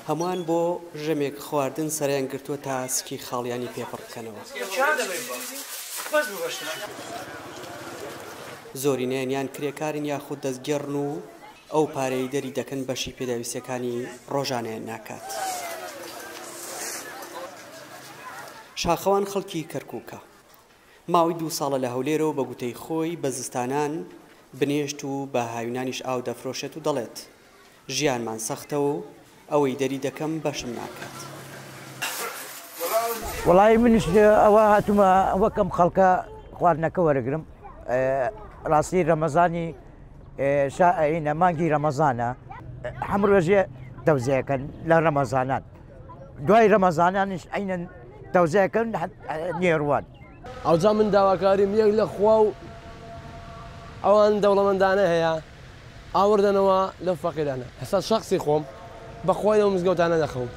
هەمووان بۆ ژەمێک خواردن سەریان گرتووە تا سکی خاڵیانی پێپڕ بکەنەوە. زۆرینەیان کرێکارن یاخود دەستگێڕن و ئەو پارەی دەری دەکەن بەشی پێداویستەکانی ڕۆژانەیان ناکات. شاخەوان خەڵکی کەرکووکە. ماوەی 2 ساڵە لە هەولێرەوە بە گوتەی خۆی بە زستانان بنێشت و بە هاوینانیش ئاو دەفرۆشێت و دەڵێت ژیانمان سەختە و ئەوەی دەری دەکەم بەشم ناکات. وەڵای منیش ئەوە هاتوومە وەکەم خەڵکە خواردنەکە وەرەگرم. ڕاستی ڕەمەزانی مانگی ڕەمەزانە هەموو ڕۆژێ دەوزەیەکەن لە ڕەمەزانان، دوای ڕەمەزانانیش عینەن دەوزەیەکەن نێڕوان. ئەوجا من داواکاریم یەک لە خوا و ئەوان دەوڵەمەندانە هەیە ئاوردنەوە لەو فەقیرانە. هەستا شخصی خۆم بەخوای ئەو مزگەوتانە دەخەوم.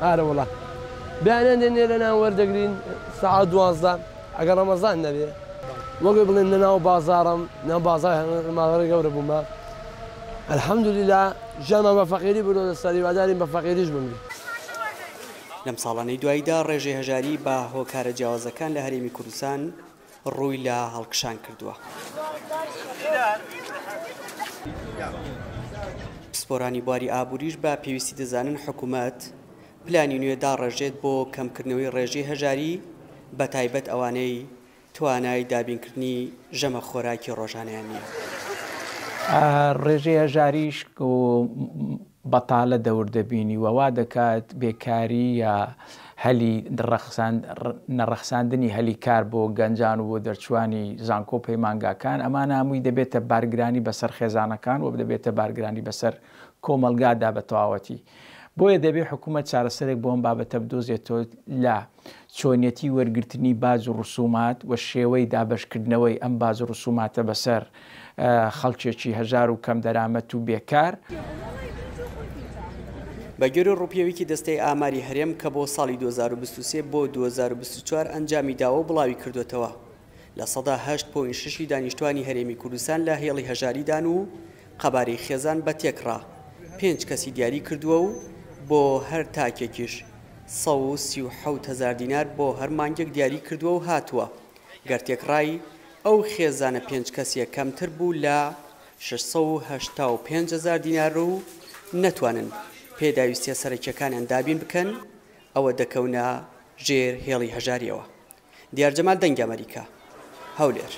ئارە وڵا بیانیان دێنێ لە ناو وەردەگرین سەعات 12 ئەگەر ڕەمەزان نەبێ وەگوێ بڵێن لە ناو بازاڕم ناو بازار ماڵەڕی گەورە بوومە ئەلحەمدولیلا ژەمان بە فەقیری بوو لە سەریوادارین بە فەقیریش بمری. لەم ساڵانەی دواییدا ڕێژەی هەژاری بە هۆکارە جیاوازەکان لە هەرێمی کوردستان ڕووی لە هەڵکشان کردووە. پسپۆرانی بواری ئابووریش بە پێویستی دەزانن حکوومەت پلانی نوێ داڕێژێت بۆ کەمکردنەوەی ڕێژەی هەژاری بە تایبەت ئەوانەی توانای دابینکردنی ژەمە خۆراکی ڕۆژانەیان نییە. ڕێژەی هەژاریش بەتاڵە دەوردەبینی وەوا دەکات بێکاری یا هەلی نەڕەخساندنی هەلی کار بۆ گەنجان و بۆ دەرچوانی زانکۆ پەیمانگاکان ئەمان هەمووی دەبێتە بارگرانی بەسەر خێزانەکان و دەبێتە بارگرانی بەسەر کۆمەلگادا بە تەواوەتی. بۆیە دەبێت حکوومەت چارەسەرێک بۆم بابەتە بدۆزێتەوە لە چۆنیەتی وەرگرتنی باج و ڕسومات و شێوەی دابشکردنەوەی ئەم باج و ڕسوماتە بەسەر خەڵکێکی هەژار و کەم دەرامەت و بێکار. بە گوێرە ڕووپێویکی دەستەی ئاماری هەرێم کە بۆ ساڵی 2023 بۆ 2024 ئەنجامی داوە و بڵاوی کردوێتەوە لە سەدا 8.6 دانیشتوانی هەرێمی کوردستان لە هێڵی هەژاریدان و قەبارەی خێزان بە تێکڕا 5 کەسی دیاری کردووە و بۆ هەر تاکێکیش 137,000 دینار بۆ هەر مانگێک دیاری کردووە و هاتووە گەرتێکڕای ئەو خێزانە 5 کەسیە کەمتر بوو لە 685,000 دینار و نەتوانن پێداویستیە سەرەکیەکانیان دابین بکەن ئەوە دەکەونە ژێر هێڵی هەژاریەوە. دیارجەمال دەنگ ئەمریکا هەولێر.